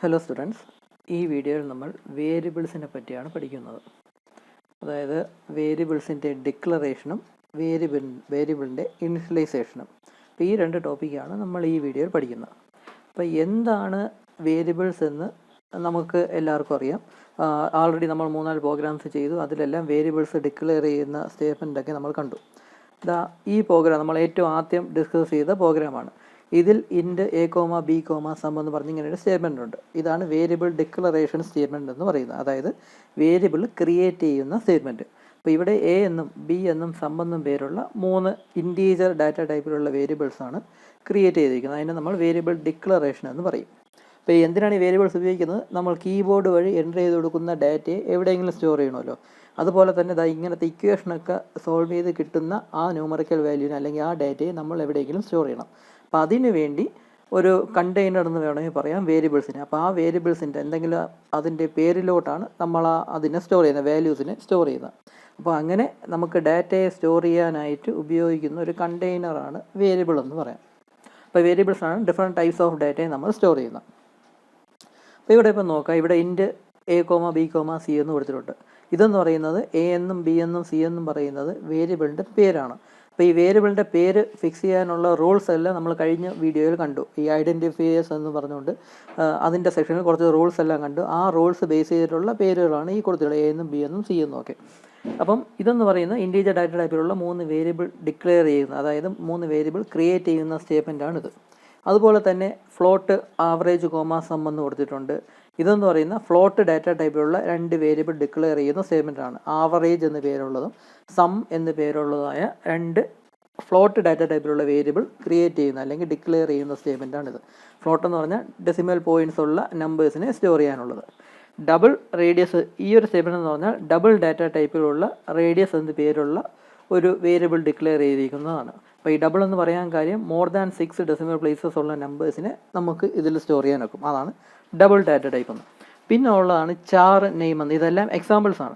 Hello students, ഈ വീഡിയോയിൽ നമ്മൾ വേരിയബിൾസിനെ പറ്റിയാണ് പഠിക്കുന്നത്. അതായത് വേരിയബിൾസിൻ്റെ ഡിക്ലറേഷനും വേരിയബിളിൻ്റെ ഇനിഷ്യലൈസേഷനും. അപ്പോൾ ഈ രണ്ട് ടോപ്പിക്കാണ് നമ്മൾ ഈ വീഡിയോയിൽ പഠിക്കുന്നത്. അപ്പോൾ എന്താണ് വേരിയബിൾസ് എന്ന് നമുക്ക് എല്ലാവർക്കും അറിയാം. ആൾറെഡി നമ്മൾ 3-4 പ്രോഗ്രാംസ് ചെയ്തു. അതിലെല്ലാം വേരിയബിൾസ് ഡിക്ലെയർ ചെയ്യുന്ന സ്റ്റേറ്റ്മെൻറ്റൊക്കെ നമ്മൾ കണ്ടു. ഈ പ്രോഗ്രാം നമ്മൾ ഏറ്റവും ആദ്യം ഡിസ്കസ് ചെയ്ത പ്രോഗ്രാമാണ്. ഇതിൽ int A comma B comma sum എന്ന് പറഞ്ഞ് ഇങ്ങനെ ഒരു സ്റ്റേറ്റ്മെൻ്റ് ഉണ്ട്. ഇതാണ് വേരിയബിൾ ഡിക്ലറേഷൻ സ്റ്റേറ്റ്മെൻറ്റ് എന്ന് പറയുന്നത്. അതായത് വേരിയബിൾ ക്രിയേറ്റ് ചെയ്യുന്ന സ്റ്റേറ്റ്മെൻറ്റ്. അപ്പോൾ ഇവിടെ എ എന്നും ബി എന്നും സം എന്നും പേരുള്ള 3 ഇൻറ്റീജർ ഡാറ്റ ടൈപ്പിലുള്ള വേരിയബിൾസാണ് ക്രിയേറ്റ് ചെയ്തിരിക്കുന്നത്. അതിനെ നമ്മൾ വേരിയബിൾ ഡിക്ലറേഷൻ എന്ന് പറയും. അപ്പോൾ എന്തിനാണ് ഈ വേരിയബിൾസ് ഉപയോഗിക്കുന്നത്? നമ്മൾ കീബോർഡ് വഴി എൻ്റർ ചെയ്ത് കൊടുക്കുന്ന ഡാറ്റയെ എവിടെയെങ്കിലും സ്റ്റോർ ചെയ്യണമല്ലോ. അതുപോലെ തന്നെ ഇങ്ങനത്തെ ഇക്വേഷനൊക്കെ സോൾവ് ചെയ്ത് കിട്ടുന്ന ആ ന്യൂമറിക്കൽ വാല്യൂവിനെ അല്ലെങ്കിൽ ആ ഡാറ്റയെ നമ്മൾ എവിടെയെങ്കിലും സ്റ്റോർ ചെയ്യണം. അപ്പോൾ അതിന് വേണ്ടി ഒരു കണ്ടെയ്നർ എന്ന് വേണമെങ്കിൽ പറയാം വേരിയബിൾസിനെ. അപ്പോൾ ആ വേരിയബിൾസിൻ്റെ എന്തെങ്കിലും അതിൻ്റെ പേരിലോട്ടാണ് നമ്മൾ അതിനെ സ്റ്റോർ ചെയ്യുന്നത്, വാല്യൂസിനെ സ്റ്റോർ ചെയ്യുന്നത്. അപ്പോൾ അങ്ങനെ നമുക്ക് ഡാറ്റയെ സ്റ്റോർ ചെയ്യാനായിട്ട് ഉപയോഗിക്കുന്ന ഒരു കണ്ടെയ്നറാണ് വേരിയബിൾ എന്ന് പറയാം. അപ്പോൾ വേരിയബിൾസാണ് ഡിഫറെൻറ്റ് ടൈപ്സ് ഓഫ് ഡാറ്റയെ നമ്മൾ സ്റ്റോർ ചെയ്യുന്നത്. അപ്പോൾ ഇവിടെ ഇപ്പം നോക്കാം, ഇവിടെ int A comma B comma C എന്ന് കൊടുത്തിട്ടുണ്ട്. ഇതെന്ന് പറയുന്നത് എ എന്നും ബി എന്നും സി എന്നും പറയുന്നത് വേരിയബിളിൻ്റെ പേരാണ്. അപ്പോൾ ഈ വേരിയബിളിൻ്റെ പേര് ഫിക്സ് ചെയ്യാനുള്ള റൂൾസ് എല്ലാം നമ്മൾ കഴിഞ്ഞ വീഡിയോയിൽ കണ്ടു. ഈ ഐഡൻറ്റിഫയേഴ്സ് എന്ന് പറഞ്ഞുകൊണ്ട് അതിൻ്റെ സെക്ഷനിൽ കുറച്ച് റൂൾസ് എല്ലാം കണ്ടു. ആ റൂൾസ് ബേസ് ചെയ്തിട്ടുള്ള പേരുകളാണ് ഈ കൊടുത്തിട്ടുള്ളത്, എ എന്നും ബി എന്നും സി എന്നും ഒക്കെ. അപ്പം ഇതെന്ന് പറയുന്ന ഇൻറ്റീജർ ഡാറ്റ ടൈപ്പിലുള്ള 3 വേരിയബിൾ ഡിക്ലെയർ ചെയ്യുന്ന, അതായത് 3 വേരിയബിൾ ക്രിയേറ്റ് ചെയ്യുന്ന സ്റ്റേറ്റ്മെൻറ്റാണിത്. അതുപോലെ തന്നെ ഫ്ലോട്ട് ആവറേജ് കോമ സം എന്ന് കൊടുത്തിട്ടുണ്ട്. ഇതെന്ന് പറയുന്ന ഫ്ലോട്ട് ഡാറ്റ ടൈപ്പിലുള്ള 2 വേരിയബിൾ ഡിക്ലെയർ ചെയ്യുന്ന സ്റ്റേറ്റ്മെൻറ്റാണ്. ആവറേജ് എന്ന് പേരുള്ളതും സം എന്ന് പേരുള്ളതായ 2 ഫ്ലോട്ട് ഡാറ്റ ടൈപ്പിലുള്ള വേരിയബിൾ ക്രിയേറ്റ് ചെയ്യുന്ന അല്ലെങ്കിൽ ഡിക്ലെയർ ചെയ്യുന്ന സ്റ്റേറ്റ്മെൻറ്റാണിത്. ഫ്ലോട്ട് എന്ന് പറഞ്ഞാൽ ഡെസിമൽ പോയിൻറ്റ്സ് ഉള്ള നമ്പേഴ്സിനെ സ്റ്റോർ ചെയ്യാനുള്ളത്. ഡബിൾ റേഡിയസ്, ഈ ഒരു സ്റ്റേറ്റ്മെൻറ്റ് എന്ന് പറഞ്ഞാൽ ഡബിൾ ഡാറ്റ ടൈപ്പിലുള്ള റേഡിയസ് എന്ന് പേരുള്ള ഒരു വേരിയബിൾ ഡിക്ലെയർ ചെയ്തിരിക്കുന്നതാണ്. അപ്പോൾ ഈ ഡബിൾ എന്ന് പറയാൻ കാര്യം മോർ ദാൻ 6 ഡെസിമൽ പ്ലേസസ് ഉള്ള നമ്പേഴ്സിനെ നമുക്ക് ഇതിൽ സ്റ്റോർ ചെയ്യാൻ ഒക്കും. അതാണ് ഡബിൾ ഡാറ്റ ടൈപ്പ് എന്ന്. പിന്നെ ഉള്ളതാണ് ചാർ നെയിം എന്ന്. ഇതെല്ലാം എക്സാമ്പിൾസ് ആണ്.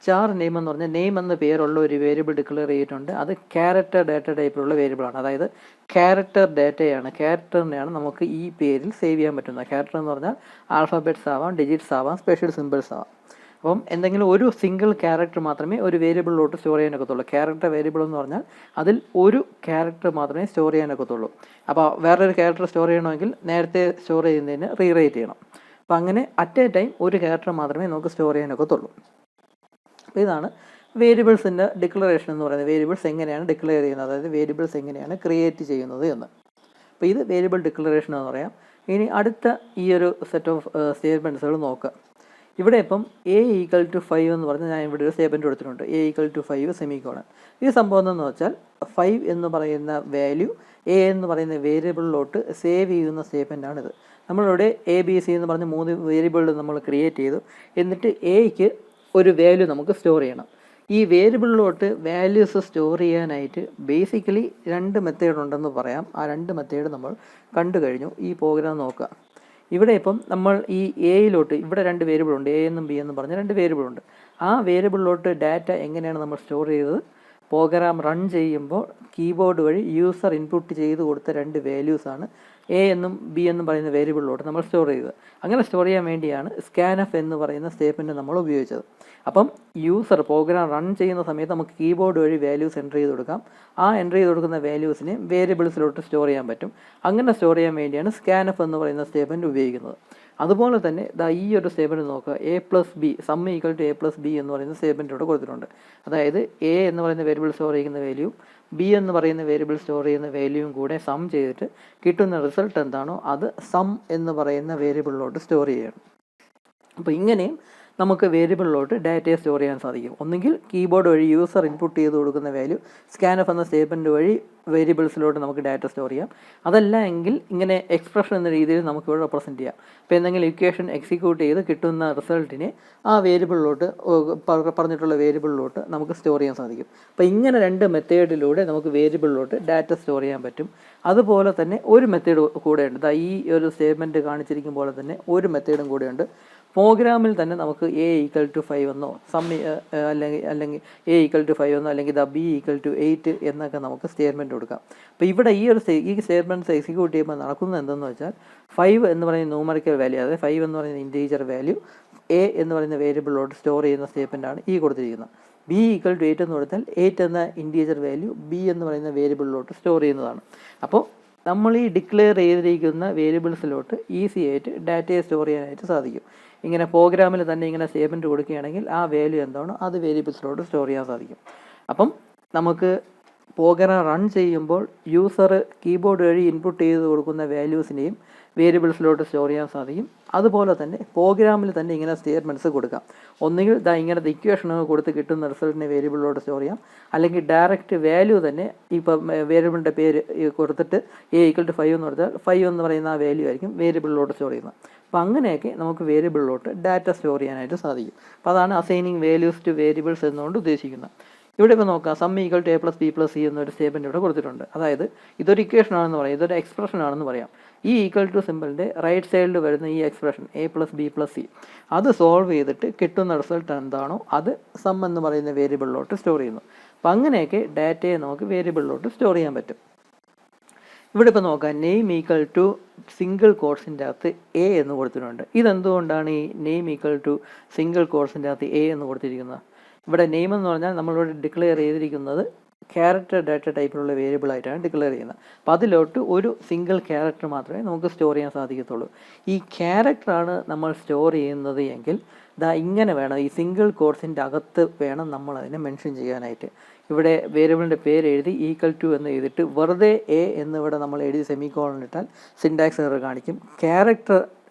ചാർ നെയിം എന്ന് പറഞ്ഞാൽ നെയിം എന്ന പേരുള്ള ഒരു വേരിയബിൾ ഡിക്ലെയർ ചെയ്തിട്ടുണ്ട്. അത് ക്യാരക്ടർ ഡാറ്റ ടൈപ്പിലുള്ള വേരിയബിളാണ്. അതായത് ക്യാരക്ടർ ഡാറ്റയാണ്, ക്യാരക്ടറിനെയാണ് നമുക്ക് ഈ പേരിൽ സേവ് ചെയ്യാൻ പറ്റുന്നത്. ക്യാരക്ടർ എന്ന് പറഞ്ഞാൽ ആൽഫബറ്റ്സ് ആവാം, ഡിജിറ്റ്സ് ആവാം, സ്പെഷ്യൽ സിമ്പിൾസ് ആവാം. അപ്പം എന്തെങ്കിലും ഒരു സിംഗിൾ ക്യാരക്ടർ മാത്രമേ ഒരു വേരിയബിളിലോട്ട് സ്റ്റോർ ചെയ്യാനൊക്കത്തുള്ളൂ. ക്യാരക്ടർ വേരിയബിൾ എന്ന് പറഞ്ഞാൽ അതിൽ ഒരു ക്യാരക്ടർ മാത്രമേ സ്റ്റോർ ചെയ്യാനൊക്കത്തുള്ളൂ. അപ്പോൾ വേറൊരു ക്യാരക്ടർ സ്റ്റോർ ചെയ്യണമെങ്കിൽ നേരത്തെ സ്റ്റോർ ചെയ്യുന്നതിന് റീറൈറ്റ് ചെയ്യണം. അപ്പോൾ അങ്ങനെ അറ്റ് എ ടൈം ഒരു ക്യാരക്ടർ മാത്രമേ നമുക്ക് സ്റ്റോർ ചെയ്യാനൊക്കത്തുള്ളൂ. അപ്പോൾ ഇതാണ് വേരിയബിൾസിൻ്റെ ഡിക്ലറേഷൻ എന്ന് പറയുന്നത്. വേരിയബിൾസ് എങ്ങനെയാണ് ഡിക്ലെയർ ചെയ്യുന്നത്, അതായത് വേരിയബിൾസ് എങ്ങനെയാണ് ക്രിയേറ്റ് ചെയ്യുന്നത് എന്ന്. അപ്പോൾ ഇത് വേരിയബിൾ ഡിക്ലറേഷൻ എന്ന് പറയാം. ഇനി അടുത്ത ഈ ഒരു സെറ്റ് ഓഫ് സ്റ്റേറ്റ്മെൻറ്റ്സുകൾ നോക്കുക. ഇവിടെ ഇപ്പം എ ഈക്വൽ ടു 5 എന്ന് പറഞ്ഞാൽ ഞാൻ ഇവിടെ ഒരു സ്റ്റേറ്റ്മെൻറ്റ് കൊടുത്തിട്ടുണ്ട്. A equal to 5 semicolon. ഈ സംഭവം എന്താണെന്ന് വെച്ചാൽ 5 എന്ന് പറയുന്ന വാല്യൂ എ എന്ന് പറയുന്ന വേരിയബിളിലോട്ട് സേവ് ചെയ്യുന്ന സ്റ്റേറ്റ്മെൻറ്റാണിത്. നമ്മളിവിടെ എ ബി സി എന്ന് പറഞ്ഞ് 3 വേരിയബിൾ നമ്മൾ ക്രിയേറ്റ് ചെയ്തു. എന്നിട്ട് എയ്ക്ക് ഒരു വാല്യൂ നമുക്ക് സ്റ്റോർ ചെയ്യണം. ഈ വേരിയബിളിലോട്ട് വാല്യൂസ് സ്റ്റോർ ചെയ്യാനായിട്ട് ബേസിക്കലി 2 മെത്തേഡ് ഉണ്ടെന്ന് പറയാം. ആ 2 മെത്തേഡ് നമ്മൾ കണ്ടു കഴിഞ്ഞു. ഈ പ്രോഗ്രാം നോക്കുക. ഇവിടെ ഇപ്പം നമ്മൾ ഈ എയിലോട്ട് ഇവിടെ 2 വേരിയബിളുണ്ട്, എ എന്നും ബി എന്നും പറഞ്ഞ 2 വേരിയബിളുണ്ട്. ആ വേരിയബിളിലോട്ട് ഡാറ്റ എങ്ങനെയാണ് നമ്മൾ സ്റ്റോർ ചെയ്തത്? പ്രോഗ്രാം റൺ ചെയ്യുമ്പോൾ കീബോർഡ് വഴി യൂസർ ഇൻപുട്ട് ചെയ്ത് കൊടുത്ത 2 വാല്യൂസാണ് എ എന്നും ബി എന്നും പറയുന്ന വേരിയബിളിലോട്ട് നമ്മൾ സ്റ്റോർ ചെയ്തത്. അങ്ങനെ സ്റ്റോർ ചെയ്യാൻ വേണ്ടിയാണ് സ്കാൻഎഫ് എന്ന് പറയുന്ന സ്റ്റേറ്റ്മെൻറ്റ് നമ്മൾ ഉപയോഗിച്ചത്. അപ്പം യൂസർ പ്രോഗ്രാം റൺ ചെയ്യുന്ന സമയത്ത് നമുക്ക് കീബോർഡ് വഴി വാല്യൂസ് എൻ്റർ ചെയ്ത് കൊടുക്കാം. ആ എൻ്റർ ചെയ്ത് കൊടുക്കുന്ന വാല്യൂസിനെ വേരിയബിൾസിലോട്ട് സ്റ്റോർ ചെയ്യാൻ പറ്റും. അങ്ങനെ സ്റ്റോർ ചെയ്യാൻ വേണ്ടിയാണ് സ്കാൻഎഫ് എന്ന് പറയുന്ന സ്റ്റേറ്റ്മെൻറ്റ് ഉപയോഗിക്കുന്നത്. അതുപോലെ തന്നെ ഈ ഒരു സ്റ്റേറ്റ്മെൻറ്റ് നോക്കുക. A plus B sum equal to A plus B എന്ന് പറയുന്ന സ്റ്റേറ്റ്മെൻറ്റ് ഇവിടെ കൊടുത്തിട്ടുണ്ട്. അതായത് എ എന്ന് പറയുന്ന വേരിയബിൾ സ്റ്റോർ ചെയ്യുന്ന വാല്യൂ ബി എന്ന് പറയുന്ന വേരിയബിൾ സ്റ്റോർ ചെയ്യുന്ന വാല്യൂവും കൂടെ സം ചെയ്തിട്ട് കിട്ടുന്ന റിസൾട്ട് എന്താണോ അത് സം എന്ന് പറയുന്ന വേരിയബിളിലോട്ട് സ്റ്റോർ ചെയ്യണം. അപ്പോൾ ഇങ്ങനെയും നമുക്ക് വേരിയബിളിലോട്ട് ഡാറ്റയെ സ്റ്റോർ ചെയ്യാൻ സാധിക്കും. ഒന്നുകിൽ കീബോർഡ് വഴി യൂസർ ഇൻപുട്ട് ചെയ്ത് കൊടുക്കുന്ന വാല്യൂ സ്കാൻഎഫ് എന്ന സ്റ്റേറ്റ്മെൻറ്റ് വഴി വേരിയബിൾസിലോട്ട് നമുക്ക് ഡാറ്റ സ്റ്റോർ ചെയ്യാം. അതല്ല എങ്കിൽ ഇങ്ങനെ എക്സ്പ്രഷൻ എന്ന രീതിയിൽ നമുക്ക് ഇവിടെ റെപ്രസെൻറ്റ് ചെയ്യാം. അപ്പോൾ എന്തെങ്കിലും ഇക്വേഷൻ എക്സിക്യൂട്ട് ചെയ്ത് കിട്ടുന്ന റിസൾട്ടിനെ ആ വേരിയബിളിലോട്ട് പറഞ്ഞിട്ടുള്ള വേരിയബിളിലോട്ട് നമുക്ക് സ്റ്റോർ ചെയ്യാൻ സാധിക്കും. അപ്പോൾ ഇങ്ങനെ 2 മെത്തേഡിലൂടെ നമുക്ക് വേരിയബിളിലോട്ട് ഡാറ്റ സ്റ്റോർ ചെയ്യാൻ പറ്റും. അതുപോലെ തന്നെ ഒരു മെത്തേഡ് കൂടെയുണ്ട്. ഈ ഒരു സ്റ്റേറ്റ്മെൻറ്റ് കാണിച്ചിരിക്കും പോലെ തന്നെ ഒരു മെത്തേഡും കൂടെയുണ്ട്. പ്രോഗ്രാമിൽ തന്നെ നമുക്ക് എ ഈക്വൽ ടു 5 എന്നോ അല്ലെങ്കിൽ എ ഈക്വൽ ടു 5 എന്നോ അല്ലെങ്കിൽ ബി ഈക്വൽ ടു 8 എന്നൊക്കെ നമുക്ക് സ്റ്റേറ്റ്മെൻറ്റ് കൊടുക്കാം. അപ്പോൾ ഇവിടെ ഈ സ്റ്റേറ്റ്മെൻറ്റ്സ് എക്സിക്യൂട്ട് ചെയ്യുമ്പോൾ നടക്കുന്നത് എന്തെന്ന് വെച്ചാൽ 5 എന്ന് പറയുന്ന ന്യൂമറിക്കൽ വാല്യൂ, അതായത് 5 എന്ന് പറയുന്ന ഇൻറ്റീജർ വാല്യൂ എ എന്ന് പറയുന്ന വേരിയബിളിലോട്ട് സ്റ്റോർ ചെയ്യുന്ന സ്റ്റേറ്റ്മെൻറ്റാണ് ഈ കൊടുത്തിരിക്കുന്നത്. ബി ഈക്വൽ ടു 8 എന്ന് കൊടുത്താൽ 8 എന്ന ഇൻറ്റീജർ വാല്യൂ ബി എന്ന് പറയുന്ന വേരിയബിളിലോട്ട് സ്റ്റോർ ചെയ്യുന്നതാണ്. അപ്പോൾ നമ്മൾ ഈ ഡിക്ലെയർ ചെയ്തിരിക്കുന്ന വേരിയബിൾസിലോട്ട് ഈസി ആയിട്ട് ഡാറ്റയെ സ്റ്റോർ ചെയ്യാനായിട്ട് സാധിക്കും. ഇങ്ങനെ പ്രോഗ്രാമിൽ തന്നെ ഇങ്ങനെ സ്റ്റേറ്റ്മെൻറ്റ് കൊടുക്കുകയാണെങ്കിൽ ആ വാല്യൂ എന്താണോ അത് വേരിയബിൾസിലോട്ട് സ്റ്റോർ ചെയ്യാൻ സാധിക്കും. അപ്പം നമുക്ക് പ്രോഗ്രാം റൺ ചെയ്യുമ്പോൾ യൂസർ കീബോർഡ് വഴി ഇൻപുട്ട് ചെയ്ത് കൊടുക്കുന്ന വാല്യൂസിനെയും വേരിയബിൾസിലോട്ട് സ്റ്റോർ ചെയ്യാൻ സാധിക്കും. അതുപോലെ തന്നെ പ്രോഗ്രാമിൽ തന്നെ ഇങ്ങനെ സ്റ്റേറ്റ്മെൻറ്റ്സ് കൊടുക്കാം. ഒന്നുകിൽ ഇങ്ങനത്തെ ഇക്വേഷനുകൾ കൊടുത്ത് കിട്ടുന്ന റിസൾട്ടിനെ വേരിയബിളിലോട്ട് സ്റ്റോർ ചെയ്യാം, അല്ലെങ്കിൽ ഡയറക്റ്റ് വാല്യൂ തന്നെ ഇപ്പം വേരിയബിളിൻ്റെ പേര് കൊടുത്തിട്ട് എ ഈക്വൽ ടു 5 എന്ന് കൊടുത്താൽ 5 എന്ന് പറയുന്ന ആ വാല്യൂ ആയിരിക്കും വേരിയബിളിലോട്ട് സ്റ്റോർ ചെയ്യുന്നത്. അപ്പോൾ അങ്ങനെയൊക്കെ നമുക്ക് വേരിയബിളിലോട്ട് ഡാറ്റ സ്റ്റോർ ചെയ്യാനായിട്ട് സാധിക്കും. അപ്പോൾ അതാണ് അസൈനിങ് വാല്യൂസ് ടു വേരിയബിൾസ് എന്നുകൊണ്ട് ഉദ്ദേശിക്കുന്നത്. ഇവിടെ ഇപ്പോൾ നോക്കാം, sum equal to A plus B plus C എന്നൊരു സ്റ്റേറ്റ്മെൻറ്റ് ഇവിടെ കൊടുത്തിട്ടുണ്ട്. അതായത് ഇതൊരു ഇക്വേഷൻ ആണെന്ന് പറയാം, ഇതൊരു എക്സ്പ്രഷൻ ആണെന്ന് പറയാം. ഈ ഈക്വൽ ടു സിമ്പിളിൻ്റെ റൈറ്റ് സൈഡിൽ വരുന്ന ഈ expression A plus B plus C അത് സോൾവ് ചെയ്തിട്ട് കിട്ടുന്ന റിസൾട്ട് എന്താണോ അത് സം എന്ന് പറയുന്ന വേരിയബിളിലോട്ട് സ്റ്റോർ ചെയ്യുന്നു. അപ്പം അങ്ങനെയൊക്കെ ഡാറ്റയെ നമുക്ക് വേരിയബിളിലോട്ട് സ്റ്റോർ ചെയ്യാൻ പറ്റും. ഇവിടെ ഇപ്പോൾ നോക്കാം, നെയിം ഈക്വൽ ടു സിംഗിൾ കോഡ്സിൻ്റെ അകത്ത് എ എന്ന് കൊടുത്തിട്ടുണ്ട്. ഇതെന്തുകൊണ്ടാണ് ഈ നെയിം ഈക്വൽ ടു സിംഗിൾ കോഡ്സിൻ്റെ അകത്ത് എ എന്ന് കൊടുത്തിരിക്കുന്നത്? ഇവിടെ നെയിം എന്ന് പറഞ്ഞാൽ നമ്മളിവിടെ ഡിക്ലെയർ ചെയ്തിരിക്കുന്നത് ക്യാരക്ടർ ഡാറ്റ ടൈപ്പിലുള്ള വേരിയബിൾ ആയിട്ടാണ് ഡിക്ലെയർ ചെയ്യുന്നത്. അപ്പോൾ അതിലോട്ട് ഒരു സിംഗിൾ ക്യാരക്ടർ മാത്രമേ നമുക്ക് സ്റ്റോർ ചെയ്യാൻ സാധിക്കത്തുള്ളൂ. ഈ ക്യാരക്ടറാണ് നമ്മൾ സ്റ്റോർ ചെയ്യുന്നത് എങ്കിൽ ഇങ്ങനെ വേണം, ഈ സിംഗിൾ കോഡ്സിൻ്റെ അകത്ത് വേണം നമ്മൾ അതിനെ മെൻഷൻ ചെയ്യാനായിട്ട്. ഇവിടെ വേരിയബിളിൻ്റെ പേര് എഴുതി ഈക്വൽ ടു എന്ന് എഴുതിയിട്ട് വെറുതെ എ എന്നിവിടെ നമ്മൾ എഴുതി സെമിക്കോളൻ ഇട്ടാൽ സിൻടാക്സ് എറർ കാണിക്കും. ക്യാരക്ടർ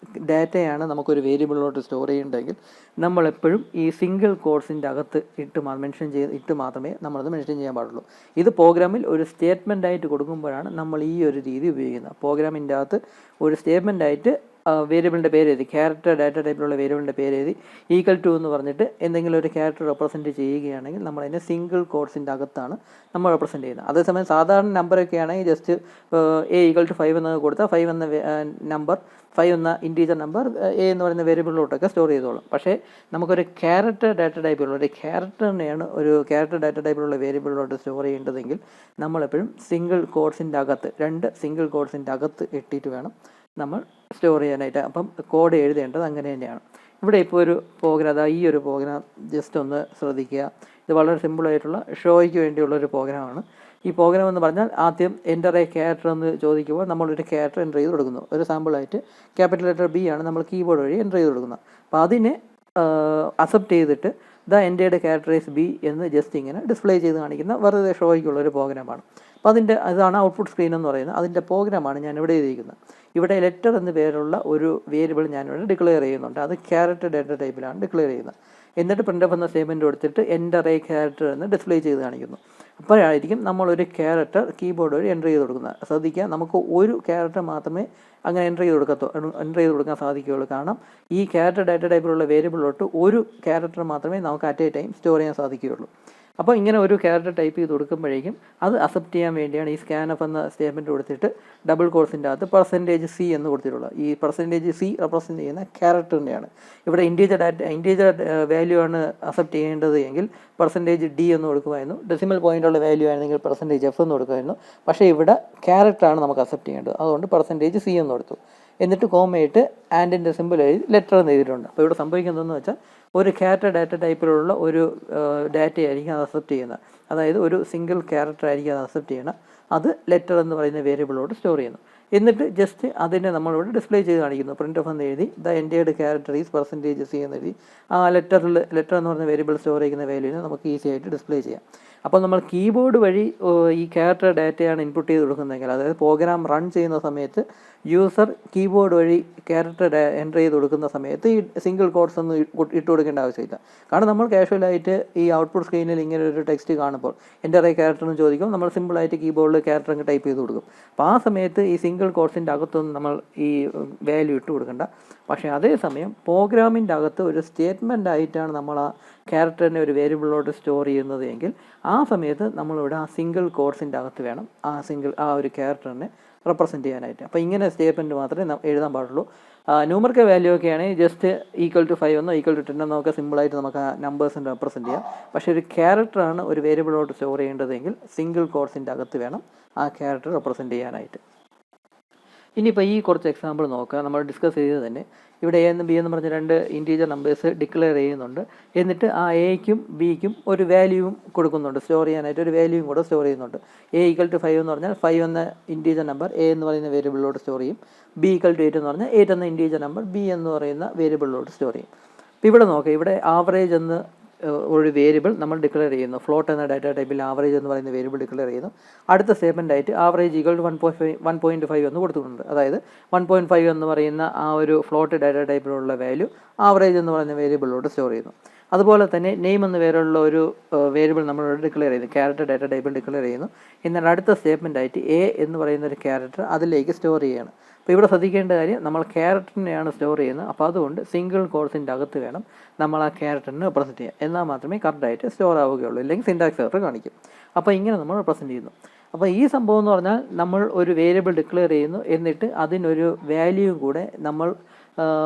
ഡാറ്റയാണ് നമുക്കൊരു വേരിയബിളിലോട്ട് സ്റ്റോർ ചെയ്യേണ്ടതെങ്കിൽ നമ്മളെപ്പോഴും ഈ സിംഗിൾ കോഡ്സിൻ്റെ അകത്ത് ഇട്ട് മാത്രമേ നമ്മളത് മെൻഷൻ ചെയ്യാൻ പാടുള്ളൂ. ഇത് പ്രോഗ്രാമിൽ ഒരു സ്റ്റേറ്റ്മെൻ്റ് ആയിട്ട് കൊടുക്കുമ്പോഴാണ് നമ്മൾ ഈ ഒരു രീതി ഉപയോഗിക്കുന്നത്. പ്രോഗ്രാമിൻ്റെ അകത്ത് ഒരു സ്റ്റേറ്റ്മെൻ്റ് ആയിട്ട് വേരിയബിളിൻ്റെ പേര് എഴുതി, ക്യാരക്ടർ ഡാറ്റ ടൈപ്പിലുള്ള വേരിയബിളിൻ്റെ പേര് എഴുതി ഈക്വൽ ടു എന്ന് പറഞ്ഞിട്ട് എന്തെങ്കിലും ഒരു ക്യാരക്ടർ റെപ്രസെൻറ്റ് ചെയ്യുകയാണെങ്കിൽ നമ്മളതിനെ സിംഗിൾ കോഡ്സിൻ്റെ അകത്താണ് നമ്മൾ റെപ്രസെൻറ്റ് ചെയ്യുന്നത്. അതേസമയം സാധാരണ നമ്പറൊക്കെ ആണെങ്കിൽ ജസ്റ്റ് എ ഈക്വൽ ടു 5 എന്ന് കൊടുത്താൽ 5 എന്ന നമ്പർ 5 എന്ന ഇൻറ്റീജർ നമ്പർ എ എന്ന് പറയുന്ന വേരിയബിളിലോട്ടൊക്കെ സ്റ്റോർ ചെയ്തോളും. പക്ഷേ നമുക്കൊരു ക്യാരക്ടർ ഡാറ്റ ടൈപ്പിലുള്ള ഒരു ക്യാരക്ടറിനെയാണ് ഒരു ക്യാരക്ടർ ഡാറ്റ ടൈപ്പിലുള്ള വേരിയബിളിലോട്ട് സ്റ്റോർ ചെയ്യേണ്ടതെങ്കിൽ നമ്മളെപ്പോഴും സിംഗിൾ കോഡ്സിൻ്റെ അകത്ത് 2 സിംഗിൾ കോഡ്സിൻ്റെ അകത്ത് ഇട്ടിട്ട് വേണം നമ്മൾ സ്റ്റോർ ചെയ്യാനായിട്ട്. അപ്പം കോഡ് എഴുതേണ്ടത് അങ്ങനെ തന്നെയാണ്. ഇവിടെ ഇപ്പോൾ ഒരു പ്രോഗ്രാം, ഈ ഒരു പ്രോഗ്രാം ജസ്റ്റ് ഒന്ന് ശ്രദ്ധിക്കുക. ഇത് വളരെ സിമ്പിളായിട്ടുള്ള ഷോയ്ക്ക് വേണ്ടിയുള്ളൊരു പ്രോഗ്രാമാണ്. ഈ പ്രോഗ്രാം എന്ന് പറഞ്ഞാൽ ആദ്യം എൻ്റർ എ ക്യാരക്ടർ എന്ന് ചോദിക്കുമ്പോൾ നമ്മളൊരു ക്യാരക്ടർ എൻ്റർ ചെയ്ത് കൊടുക്കുന്നു. ഒരു സാമ്പിളായിട്ട് ക്യാപിറ്റൽ ലെറ്റർ ബി ആണ് നമ്മൾ കീബോർഡ് വഴി എൻ്റർ ചെയ്ത് കൊടുക്കുന്നത്. അപ്പോൾ അതിനെ അക്സെപ്റ്റ് ചെയ്തിട്ട് എൻ്റെയുടെ ക്യാരക്ടർ ഈസ് ബി എന്ന് ജസ്റ്റ് ഇങ്ങനെ ഡിസ്പ്ലേ ചെയ്ത് കാണിക്കുന്ന വെറുതെ ഷോയ്ക്കുള്ളൊരു പ്രോഗ്രാമാണ്. അപ്പോൾ അതാണ് ഔട്ട്പുട്ട് സ്ക്രീൻ എന്ന് പറയുന്നത്. അതിൻ്റെ പ്രോഗ്രാമാണ് ഞാൻ ഇവിടെ എഴുതിയിരിക്കുന്നത്. ഇവിടെ ലെറ്റർ എന്ന പേരുള്ള ഒരു വേരിയബിൾ ഞാനിവിടെ ഡിക്ലെയർ ചെയ്യുന്നുണ്ട്. അത് ക്യാരക്ടർ ഡാറ്റ ടൈപ്പിലാണ് ഡിക്ലെയർ ചെയ്യുന്നത്. എന്നിട്ട് പ്രിൻ്റ് എന്ന സ്റ്റേറ്റ്മെൻറ്റ് കൊടുത്തിട്ട് എൻ്റർ എ ക്യാരക്ടർ എന്ന് ഡിസ്പ്ലേ ചെയ്ത് കാണിക്കുന്നു. അപ്പോഴായിരിക്കും നമ്മളൊരു ക്യാരക്ടർ കീബോർഡ് വഴി എൻ്റർ ചെയ്ത് കൊടുക്കുന്നത്. ശ്രദ്ധിക്കുക, നമുക്ക് ഒരു ക്യാരക്ടർ മാത്രമേ അങ്ങനെ എൻ്റർ ചെയ്ത് കൊടുക്കാൻ സാധിക്കുകയുള്ളൂ. കാരണം ഈ ക്യാരക്ടർ ഡാറ്റ ടൈപ്പിലുള്ള വേരിയബിളിലോട്ട് ഒരു ക്യാരക്ടർ മാത്രമേ നമുക്ക് അറ്റ് എ ടൈം സ്റ്റോർ ചെയ്യാൻ സാധിക്കുകയുള്ളൂ. അപ്പോൾ ഇങ്ങനെ ഒരു ക്യാരക്ടർ ടൈപ്പ് ചെയ്ത് കൊടുക്കുമ്പോഴേക്കും അത് അക്സെപ്റ്റ് ചെയ്യാൻ വേണ്ടിയാണ് ഈ സ്കാൻഎഫ് എന്ന സ്റ്റേറ്റ്മെൻറ്റ് കൊടുത്തിട്ട് ഡബിൾ കോഡ്സിൻ്റെ അകത്ത് %c എന്ന് കൊടുത്തിട്ടുള്ളത്. ഈ %c റെപ്രസെൻറ്റ് ചെയ്യുന്ന ക്യാരക്ടറിൻ്റെയാണ്. ഇവിടെ ഇൻറ്റീജർ വാല്യൂ ആണ് അക്സെപ്റ്റ് ചെയ്യേണ്ടത് എങ്കിൽ %d എന്ന് കൊടുക്കുമായിരുന്നു. ഡെസിമൽ പോയിൻ്റുള്ള വാല്യൂ ആയിരുന്നെങ്കിൽ %f എന്ന് കൊടുക്കുമായിരുന്നു. പക്ഷേ ഇവിടെ ക്യാരക്ടറാണ് നമുക്ക് അക്സെപ്റ്റ് ചെയ്യേണ്ടത്. അതുകൊണ്ട് %c എന്ന് കൊടുത്തു. എന്നിട്ട് കോമയിട്ട് ആൻഡിൻ്റെ സിമ്പിൾ എഴുതി ലെറ്റർ എന്ന് എഴുതിയിട്ടുണ്ട്. അപ്പോൾ ഇവിടെ സംഭവിക്കുന്നതെന്ന് വെച്ചാൽ ഒരു ക്യാരക്ടർ ഡാറ്റ ടൈപ്പിലുള്ള ഒരു ഡാറ്റയായിരിക്കും അത് അക്സെപ്റ്റ് ചെയ്യുന്നത്. അതായത് ഒരു സിംഗിൾ ക്യാരക്ടർ ആയിരിക്കും അത് അക്സെപ്റ്റ് ചെയ്യുന്നത്. അത് ലെറ്റർ എന്ന് പറയുന്ന വേരിയബിളോട് സ്റ്റോർ ചെയ്യുന്നു. എന്നിട്ട് ജസ്റ്റ് അതിനെ നമ്മളിവിടെ ഡിസ്പ്ലേ ചെയ്ത് കാണിക്കുന്നു. പ്രിൻ്റ് ഓഫ് എന്ന് എഴുതി എൻ്റെയുടെ ക്യാരക്ടർ ഈസ് %c എന്ന് എഴുതി ആ ലെറ്റർ എന്ന് പറയുന്ന വേരിയബിൾ സ്റ്റോർ ചെയ്യുന്ന വാല്യൂവിനെ നമുക്ക് ഈസി ആയിട്ട് ഡിസ്പ്ലേ ചെയ്യാം. അപ്പോൾ നമ്മൾ കീബോർഡ് വഴി ഈ ക്യാരക്ടർ ഡാറ്റയാണ് ഇൻപുട്ട് ചെയ്ത് കൊടുക്കുന്നതെങ്കിൽ, അതായത് പ്രോഗ്രാം റൺ ചെയ്യുന്ന സമയത്ത് യൂസർ കീബോർഡ് വഴി ക്യാരക്ടർ എൻ്റർ ചെയ്ത് കൊടുക്കുന്ന സമയത്ത് ഈ സിംഗിൾ കോഡ്സ് ഒന്നും ഇട്ട് കൊടുക്കേണ്ട ആവശ്യമില്ല. കാരണം നമ്മൾ കാഷ്വലായിട്ട് ഈ ഔട്ട്പുട്ട് സ്ക്രീനിൽ ഇങ്ങനെ ഒരു ടെക്സ്റ്റ് കാണുമ്പോൾ എൻ്റർ എ ക്യാരക്ടർ എന്ന് ചോദിക്കും, നമ്മൾ സിമ്പിളായിട്ട് കീബോർഡിൽ ക്യാരക്ടർ അങ്ങ് ടൈപ്പ് ചെയ്ത് കൊടുക്കും. അപ്പോൾ ആ സമയത്ത് ഈ സിംഗിൾ കോഡ്സിൻ്റെ അകത്തൊന്നും നമ്മൾ ഈ വാല്യൂ ഇട്ട് കൊടുക്കണ്ട. പക്ഷേ അതേസമയം പ്രോഗ്രാമിൻ്റെ അകത്ത് ഒരു സ്റ്റേറ്റ്മെൻ്റ് ആയിട്ടാണ് നമ്മൾ ആ ക്യാരക്ടറിനെ ഒരു വേരിയബിളിലോട്ട് സ്റ്റോർ ചെയ്യുന്നത് എങ്കിൽ ആ സമയത്ത് നമ്മളിവിടെ ആ സിംഗിൾ കോഡ്സിൻ്റെ അകത്ത് വേണം ആ ഒരു ക്യാരക്ടറിനെ റെപ്രസെൻറ്റ് ചെയ്യാനായിട്ട്. അപ്പോൾ ഇങ്ങനെ സ്റ്റേറ്റ്മെൻറ്റ് മാത്രമേ എഴുതാൻ പാടുള്ളൂ. ന്യൂമറിക്കൽ വാല്യൂ ഒക്കെ ആണെങ്കിൽ ജസ്റ്റ് ഈക്വൽ ടു 5 എന്നോ ഈക്വൽ ടു 10 എന്നോ ഒക്കെ സിമ്പിളായിട്ട് നമുക്ക് ആ നമ്പേഴ്സിൻ്റെ റെപ്രസെൻറ്റ് ചെയ്യാം. പക്ഷേ ഒരു ക്യാരക്ടറാണ് ഒരു വേരിയബിളോട്ട് സ്റ്റോർ ചെയ്യേണ്ടതെങ്കിൽ സിംഗിൾ കോട്സിൻ്റെ അകത്ത് വേണം ആ ക്യാരക്ടർ റെപ്രസെൻറ്റ് ചെയ്യാനായിട്ട്. ഇനിയിപ്പോൾ ഈ കുറച്ച് എക്സാമ്പിൾ നോക്കുക. നമ്മൾ ഡിസ്കസ് ചെയ്ത് തന്നെ ഇവിടെ എ എന്നും ബി എന്ന് പറഞ്ഞ 2 ഇൻറ്റീജർ നമ്പേഴ്സ് ഡിക്ലെയർ ചെയ്യുന്നുണ്ട്. എന്നിട്ട് ആ എയ്ക്കും ബിക്കും ഒരു വാല്യൂവും കൊടുക്കുന്നുണ്ട്, സ്റ്റോർ ചെയ്യാനായിട്ട് ഒരു വാല്യൂവും കൂടെ സ്റ്റോർ ചെയ്യുന്നുണ്ട്. എ ഈക്വൽ ടു 5 എന്ന് പറഞ്ഞാൽ 5 എന്ന ഇൻറ്റീജർ നമ്പർ എ എന്ന് പറയുന്ന വേരിയബിളിലോട്ട് സ്റ്റോർ ചെയ്യും. ബി ഈക്വൽ ടു 8 എന്ന് പറഞ്ഞാൽ 8 എന്ന ഇൻറ്റീജർ നമ്പർ ബി എന്ന് പറയുന്ന വേരിയബിളിലോട്ട് സ്റ്റോർ ചെയ്യും. അപ്പോൾ ഇവിടെ നോക്കുക, ഇവിടെ ആവറേജ് എന്ന് ഒരു വേരിയബിൾ നമ്മൾ ഡിക്ലെയർ ചെയ്യുന്നു. ഫ്ലോട്ട് എന്ന ഡാറ്റ ടൈപ്പിൽ ആവറേജ് എന്ന് പറയുന്ന വേരിയബിൾ ഡിക്ലെയർ ചെയ്യുന്നു. അടുത്ത സ്റ്റേറ്റ്മെൻ്റ് ആയിട്ട് ആവറേജ് ഈക്വൽ ടു 1.5 എന്ന് കൊടുത്തിട്ടുണ്ട്. അതായത് 1.5 എന്ന് പറയുന്ന ആ ഒരു ഫ്ലോട്ട് ഡാറ്റ ടൈപ്പിലുള്ള വാല്യൂ ആവറേജ് എന്ന് പറയുന്ന വേരിയബിളിലോട്ട് സ്റ്റോർ ചെയ്യുന്നു. അതുപോലെ തന്നെ നെയിം എന്ന പേരുള്ള ഒരു വേരിയബിൾ നമ്മളോട് ഡിക്ലെയർ ചെയ്യുന്നു, ക്യാരക്ടർ ഡാറ്റ ടൈപ്പിൽ ഡിക്ലെയർ ചെയ്യുന്നു. എന്നാൽ അടുത്ത സ്റ്റേറ്റ്മെൻ്റ് ആയിട്ട് എ എന്ന് പറയുന്ന ഒരു ക്യാരക്ടർ അതിലേക്ക് സ്റ്റോർ ചെയ്യുകയാണ്. അപ്പോൾ ഇവിടെ ശ്രദ്ധിക്കേണ്ട കാര്യം, നമ്മൾ ക്യാരക്ടറിനെയാണ് സ്റ്റോർ ചെയ്യുന്നത്. അപ്പോൾ അതുകൊണ്ട് സിംഗിൾ കോഴ്സിൻ്റെ അകത്ത് വേണം നമ്മൾ ആ ക്യാരക്ടറിനെ റെപ്രസെൻറ്റ് ചെയ്യുക. എന്നാൽ മാത്രമേ കറക്റ്റായിട്ട് സ്റ്റോർ ആവുകയുള്ളൂ, ഇല്ലെങ്കിൽ സിൻടാക്സ് എറർ കാണിക്കും. അപ്പോൾ ഇങ്ങനെ നമ്മൾ റെപ്രസെൻറ്റ് ചെയ്യുന്നു. അപ്പോൾ ഈ സംഭവം എന്ന് പറഞ്ഞാൽ നമ്മൾ ഒരു വേരിയബിൾ ഡിക്ലെയർ ചെയ്യുന്നു, എന്നിട്ട് അതിനൊരു വാല്യൂവും കൂടെ നമ്മൾ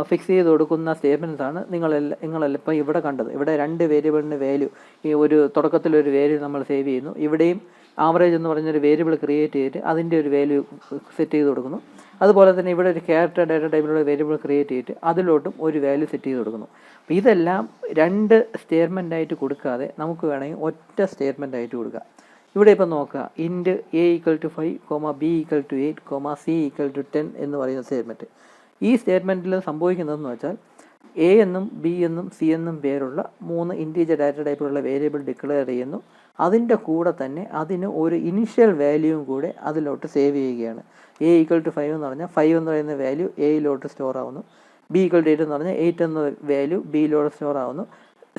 ഫിക്സ് ചെയ്ത് കൊടുക്കുന്ന സ്റ്റേറ്റ്മെൻറ്റ്സാണ് നിങ്ങളെല്ലാം ഇപ്പോൾ ഇവിടെ കണ്ടത്. ഇവിടെ 2 വേരിയബിളിൻ്റെ വാല്യൂ, ഈ ഒരു തുടക്കത്തിലൊരു വാല്യൂ നമ്മൾ സേവ് ചെയ്യുന്നു. ഇവിടെയും ആവറേജ് എന്ന് പറഞ്ഞൊരു വേരിയബിൾ ക്രിയേറ്റ് ചെയ്തിട്ട് അതിൻ്റെ ഒരു വാല്യൂ സെറ്റ് ചെയ്ത് കൊടുക്കുന്നു. അതുപോലെ തന്നെ ഇവിടെ ഒരു ക്യാരക്ടർ ഡാറ്റ ടൈപ്പിലുള്ള വേരിയബിൾ ക്രിയേറ്റ് ചെയ്തിട്ട് അതിലോട്ടും ഒരു വാല്യൂ സെറ്റ് ചെയ്ത് കൊടുക്കുന്നു. അപ്പോൾ ഇതെല്ലാം 2 സ്റ്റേറ്റ്മെൻറ്റായിട്ട് കൊടുക്കാതെ നമുക്ക് വേണമെങ്കിൽ ഒറ്റ സ്റ്റേറ്റ്മെൻറ്റായിട്ട് കൊടുക്കാം. ഇവിടെ ഇപ്പം നോക്കുക, int A equal to 5, B equal to 8, C equal to 10 എന്ന് പറയുന്ന സ്റ്റേറ്റ്മെൻറ്റ്. ഈ സ്റ്റേറ്റ്മെൻറ്റിൽ സംഭവിക്കുന്നതെന്ന് വെച്ചാൽ എ എന്നും ബി എന്നും സി എന്നും പേരുള്ള 3 ഇൻറ്റീജർ ഡാറ്റ ടൈപ്പിലുള്ള വേരിയബിൾ ഡിക്ലെയർ ചെയ്യുന്നു. അതിൻ്റെ കൂടെ തന്നെ അതിന് ഒരു ഇനിഷ്യൽ വാല്യൂവും കൂടെ അതിലോട്ട് സേവ് ചെയ്യുകയാണ്. എ ഈക്വൽ ടു 5 എന്ന് പറഞ്ഞാൽ 5 എന്ന് പറയുന്ന വാല്യൂ എയിലോട്ട് സ്റ്റോർ ആവുന്നു. ബി ഈക്വൽ ടു 8 എന്ന് പറഞ്ഞാൽ 8 എന്ന വാല്യൂ ബിയിലോട്ട് സ്റ്റോർ ആവുന്നു.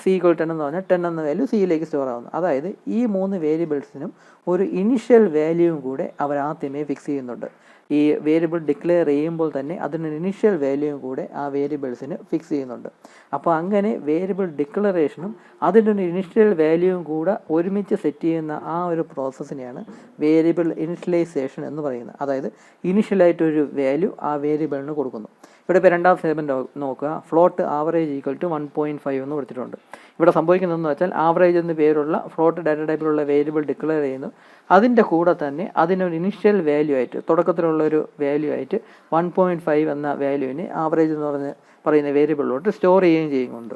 സി ഈക്വൽ 10 എന്ന് പറഞ്ഞാൽ 10 എന്ന വാല്യൂ സിയിലേക്ക് സ്റ്റോർ ആവുന്നു. അതായത് ഈ 3 വേരിയബിൾസിനും ഒരു ഇനിഷ്യൽ വാല്യൂവും കൂടെ അവർ ആദ്യമേ ഫിക്സ് ചെയ്യുന്നുണ്ട്. ഈ വേരിയബിൾ ഡിക്ലെയർ ചെയ്യുമ്പോൾ തന്നെ അതിനൊരു ഇനിഷ്യൽ വാല്യൂവും കൂടെ ആ വേരിയബിൾസിന് ഫിക്സ് ചെയ്യുന്നുണ്ട്. അപ്പോൾ അങ്ങനെ വേരിയബിൾ ഡിക്ലറേഷനും അതിൻ്റെ ഇനിഷ്യൽ വാല്യൂവും കൂടെ ഒരുമിച്ച് സെറ്റ് ചെയ്യുന്ന ആ ഒരു പ്രോസസ്സിനെയാണ് വേരിയബിൾ ഇനിഷ്യലൈസേഷൻ എന്ന് പറയുന്നത്. അതായത് ഇനിഷ്യലായിട്ടൊരു വാല്യൂ ആ വേരിയബിളിന് കൊടുക്കുന്നു. ഇവിടെ ഇപ്പോൾ 2ാം സ്റ്റേറ്റ്മെൻറ്റ് നോക്കുക, ഫ്ലോട്ട് ആവറേജ് ഈക്വൽ ടു 1.5 എന്ന് കൊടുത്തിട്ടുണ്ട്. ഇവിടെ സംഭവിക്കുന്നതെന്ന് വെച്ചാൽ ആവറേജ് എന്ന പേരുള്ള ഫ്ലോട്ട് ഡാറ്റ ടൈപ്പിലുള്ള വേരിയബിൾ ഡിക്ലെയർ ചെയ്യുന്നു. അതിൻ്റെ കൂടെ തന്നെ അതിനൊരു ഇനിഷ്യൽ വാല്യൂ ആയിട്ട്, തുടക്കത്തിലുള്ളൊരു വാല്യൂ ആയിട്ട് 1.5 എന്ന വാല്യൂവിന് ആവറേജ് എന്ന് പറയുന്ന വേരിയബിളിലോട്ട് സ്റ്റോർ ചെയ്യുകയും ചെയ്യുന്നുണ്ട്.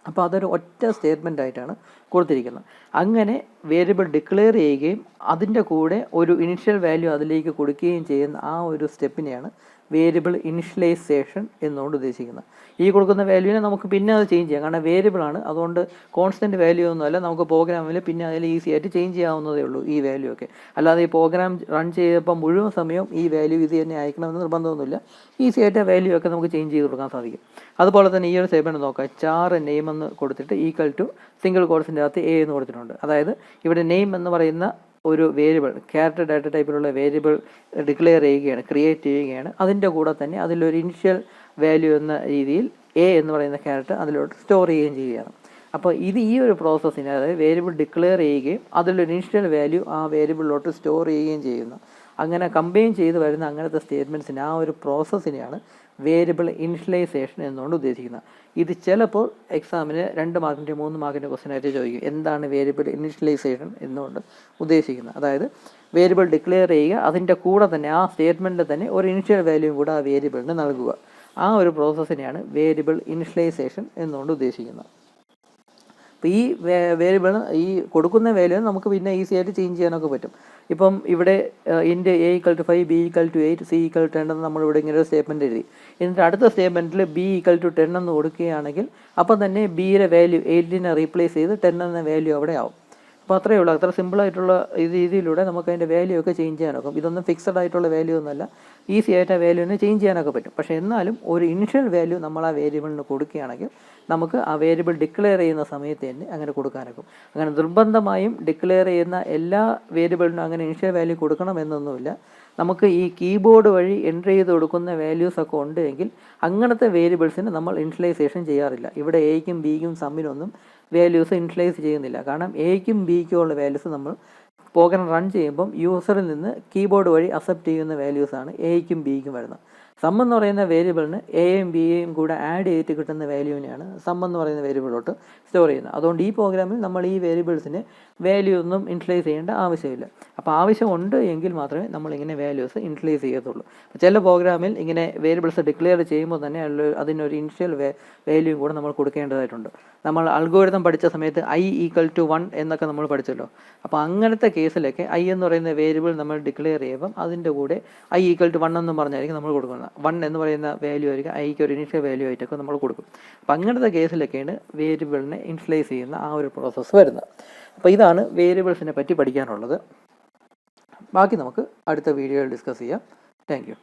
അപ്പോൾ അതൊരു ഒറ്റ സ്റ്റേറ്റ്മെൻ്റ് ആയിട്ടാണ് കൊടുത്തിരിക്കുന്നത്. അങ്ങനെ വേരിയബിൾ ഡിക്ലെയർ ചെയ്യുകയും അതിൻ്റെ കൂടെ ഒരു ഇനിഷ്യൽ വാല്യൂ അതിലേക്ക് കൊടുക്കുകയും ചെയ്യുന്ന ആ ഒരു സ്റ്റെപ്പിനെയാണ് വേരിയബിൾ ഇനിഷ്യലൈസേഷൻ എന്നുകൊണ്ട് ഉദ്ദേശിക്കുന്നത്. ഈ കൊടുക്കുന്ന വാല്യൂവിനെ നമുക്ക് പിന്നെ അത് ചേഞ്ച് ചെയ്യാം, കാരണം വേരിയബിളാണ്, അതുകൊണ്ട് കോൺസ്റ്റൻറ്റ് വാല്യൂ ഒന്നുമല്ല. നമുക്ക് പ്രോഗ്രാമിൽ പിന്നെ അതിൽ ഈസി ആയിട്ട് ചേഞ്ച് ചെയ്യാവുന്നതേ ഉള്ളൂ ഈ വാല്യൂ ഒക്കെ. അല്ലാതെ ഈ പ്രോഗ്രാം റൺ ചെയ്തപ്പോൾ മുഴുവൻ സമയം ഈ വാല്യൂ ഇത് തന്നെ അയക്കണമെന്ന് നിർബന്ധമൊന്നുമില്ല. ഈസി ആയിട്ട് ആ വാല്യൂ ഒക്കെ നമുക്ക് ചേഞ്ച് ചെയ്ത് കൊടുക്കാൻ സാധിക്കും. അതുപോലെ തന്നെ ഈ ഒരു സ്റ്റേറ്റ്മെൻറ്റ് നോക്കാം, ചാർ നെയിം എന്ന് കൊടുത്തിട്ട് ഈക്വൽ ടു സിംഗിൾ കോഡ്സിൻ്റെ അകത്ത് എ എന്ന് കൊടുത്തിട്ടുണ്ട്. അതായത് ഇവിടെ നെയിം എന്ന് പറയുന്ന ഒരു വേരിയബിൾ, ക്യാരക്ടർ ഡാറ്റ ടൈപ്പിലുള്ള വേരിയബിൾ ഡിക്ലെയർ ചെയ്യുകയാണ്, ക്രിയേറ്റ് ചെയ്യുകയാണ്. അതിൻ്റെ കൂടെ തന്നെ അതിലൊരു ഇനിഷ്യൽ വാല്യൂ എന്ന രീതിയിൽ എ എന്ന് പറയുന്ന ക്യാരക്ടർ അതിലോട്ട് സ്റ്റോർ ചെയ്യുകയും ചെയ്യുകയാണ്. അപ്പോൾ ഈ ഒരു പ്രോസസ്സിനെ, അതായത് വേരിയബിൾ ഡിക്ലെയർ ചെയ്യുകയും അതിലൊരു ഇനിഷ്യൽ വാല്യൂ ആ വേരിയബിളിലോട്ട് സ്റ്റോർ ചെയ്യുകയും ചെയ്യുന്നു. അങ്ങനെ കമ്പൈൻ ചെയ്ത് വരുന്ന അങ്ങനത്തെ സ്റ്റേറ്റ്മെൻറ്റ്സിന് ആ ഒരു പ്രോസസ്സിനെയാണ് വേരിയബിൾ ഇനിഷ്യലൈസേഷൻ എന്നുകൊണ്ട് ഉദ്ദേശിക്കുന്നത്. ഇത് ചിലപ്പോൾ എക്സാമിന് 2 മാർക്കിൻ്റെ 3 മാർക്കിൻ്റെ ക്വസ്റ്റ്യൻ ആയിട്ട് ചോദിക്കും, എന്താണ് വേരിയബിൾ ഇനിഷ്യലൈസേഷൻ എന്നുകൊണ്ട് ഉദ്ദേശിക്കുന്നത്. അതായത് വേരിയബിൾ ഡിക്ലെയർ ചെയ്യുക, അതിൻ്റെ കൂടെ തന്നെ ആ സ്റ്റേറ്റ്മെൻറ്റിൽ തന്നെ ഒരു ഇനിഷ്യൽ വാല്യൂവും കൂടെ ആ വേരിയബിളിന് നൽകുക. ആ ഒരു പ്രോസസ്സിനെയാണ് വേരിയബിൾ ഇനിഷ്യലൈസേഷൻ എന്നുകൊണ്ട് ഉദ്ദേശിക്കുന്നത്. അപ്പോൾ ഈ വേരിയബിൾ, ഈ കൊടുക്കുന്ന വാല്യൂ നമുക്ക് പിന്നെ ഈസി ആയിട്ട് ചേഞ്ച് ചെയ്യാനൊക്കെ പറ്റും. ഇപ്പം ഇവിടെ int A equal to 5, B equal to 8, C equal to 10 എന്ന് നമ്മളിവിടെ ഇങ്ങനെ ഒരു സ്റ്റേറ്റ്മെൻറ്റ് എഴുതി. എന്നിട്ട് അടുത്ത സ്റ്റേറ്റ്മെൻറ്റിൽ ബി ഈക്വൽ ടു 10 എന്ന് കൊടുക്കുകയാണെങ്കിൽ അപ്പം തന്നെ ബിയുടെ വാല്യൂ 8നെ റീപ്ലേസ് ചെയ്ത് 10 എന്ന വാല്യൂ അവിടെ ആവും. അപ്പോൾ അത്രയേ ഉള്ളൂ. അത്ര സിമ്പിളായിട്ടുള്ള രീതിയിലൂടെ നമുക്ക് അതിൻ്റെ വാല്യൂ ഒക്കെ ചേഞ്ച് ചെയ്യാനൊക്കും. ഇതൊന്നും ഫിക്സഡ് ആയിട്ടുള്ള വാല്യൂ ഒന്നുമല്ല, ഈസി ആയിട്ട് ആ വാല്യൂവിനെ ചേഞ്ച് ചെയ്യാനൊക്കെ പറ്റും. പക്ഷേ എന്നാലും ഒരു ഇനിഷ്യൽ വാല്യൂ നമ്മൾ ആ വേരിയബിളിന് കൊടുക്കുകയാണെങ്കിൽ നമുക്ക് ആ വേരിയബിൾ ഡിക്ലെയർ ചെയ്യുന്ന സമയത്ത് തന്നെ അങ്ങനെ കൊടുക്കാനൊക്കും. അങ്ങനെ നിർബന്ധമായും ഡിക്ലെയർ ചെയ്യുന്ന എല്ലാ വേരിയബിളിനും അങ്ങനെ ഇനിഷ്യൽ വാല്യൂ കൊടുക്കണമെന്നൊന്നുമില്ല. നമുക്ക് ഈ കീബോർഡ് വഴി എൻ്റർ ചെയ്ത് കൊടുക്കുന്ന വാല്യൂസൊക്കെ ഉണ്ട് എങ്കിൽ അങ്ങനത്തെ വേരിയബിൾസിന് നമ്മൾ ഇനിഷ്യലൈസേഷൻ ചെയ്യാറില്ല. ഇവിടെ എയ്ക്കും ബിക്കും സമ്മിനൊന്നും വാല്യൂസ് ഇനിഷ്യലൈസ് ചെയ്യുന്നില്ല. കാരണം എയ്ക്കും ബിക്കും ഉള്ള വാല്യൂസ് നമ്മൾ പ്രോഗ്രാം റൺ ചെയ്യുമ്പം യൂസറിൽ നിന്ന് കീബോർഡ് വഴി അക്സെപ്റ്റ് ചെയ്യുന്ന വാല്യൂസാണ് എയ്ക്കും ബിക്കും വരുന്നത്. സം എന്ന് പറയുന്ന വേരിയബിളിന് എയും ബിയെയും കൂടെ ആഡ് ചെയ്തിട്ട് കിട്ടുന്ന വാല്യൂവിനെയാണ് സം എന്ന് പറയുന്ന വേരിയബിളോട്ട് സ്റ്റോർ ചെയ്യുന്നത്. അതുകൊണ്ട് ഈ പ്രോഗ്രാമിൽ നമ്മൾ ഈ വേരിയബിൾസിന് വാല്യൂ ഒന്നും ഇൻഷ്യലൈസ് ചെയ്യേണ്ട ആവശ്യമില്ല. അപ്പോൾ ആവശ്യമുണ്ട് എങ്കിൽ മാത്രമേ നമ്മളിങ്ങനെ വാല്യൂസ് ഇൻഷ്യലൈസ് ചെയ്യത്തുള്ളൂ. ചില പ്രോഗ്രാമിൽ ഇങ്ങനെ വേരിയബിൾസ് ഡിക്ലെയർ ചെയ്യുമ്പോൾ തന്നെ അതിനൊരു ഇനിഷ്യൽ വാല്യൂയും കൂടെ നമ്മൾ കൊടുക്കേണ്ടതായിട്ടുണ്ട്. നമ്മൾ അൽഗോരിതം പഠിച്ച സമയത്ത് i=1 എന്നൊക്കെ നമ്മൾ പഠിച്ചല്ലോ. അപ്പോൾ അങ്ങനത്തെ കേസിലൊക്കെ i എന്ന് പറയുന്ന വേരിയബിൾ നമ്മൾ ഡിക്ലെയർ ചെയ്യുമ്പം അതിൻ്റെ കൂടെ i=1 എന്ന് പറഞ്ഞായിരിക്കും നമ്മൾ കൊടുക്കുന്നത്. 1 എന്ന് പറയുന്ന വാല്യൂ ആയിരിക്കും ഐക്ക് ഒരു ഇനിഷ്യൽ വാല്യൂ ആയിട്ടൊക്കെ നമ്മൾ കൊടുക്കും. അപ്പം അങ്ങനത്തെ കേസിലൊക്കെയാണ് വേരിയബിളിനെ ഇൻഷ്യലൈസ് ചെയ്യുന്ന ആ ഒരു പ്രോസസ്സ് വരുന്നത്. അപ്പോൾ ഇതാണ് വേരിയബിൾസിനെ പറ്റി പഠിക്കാനുള്ളത്. ബാക്കി നമുക്ക് അടുത്ത വീഡിയോയിൽ ഡിസ്കസ് ചെയ്യാം. Thank you.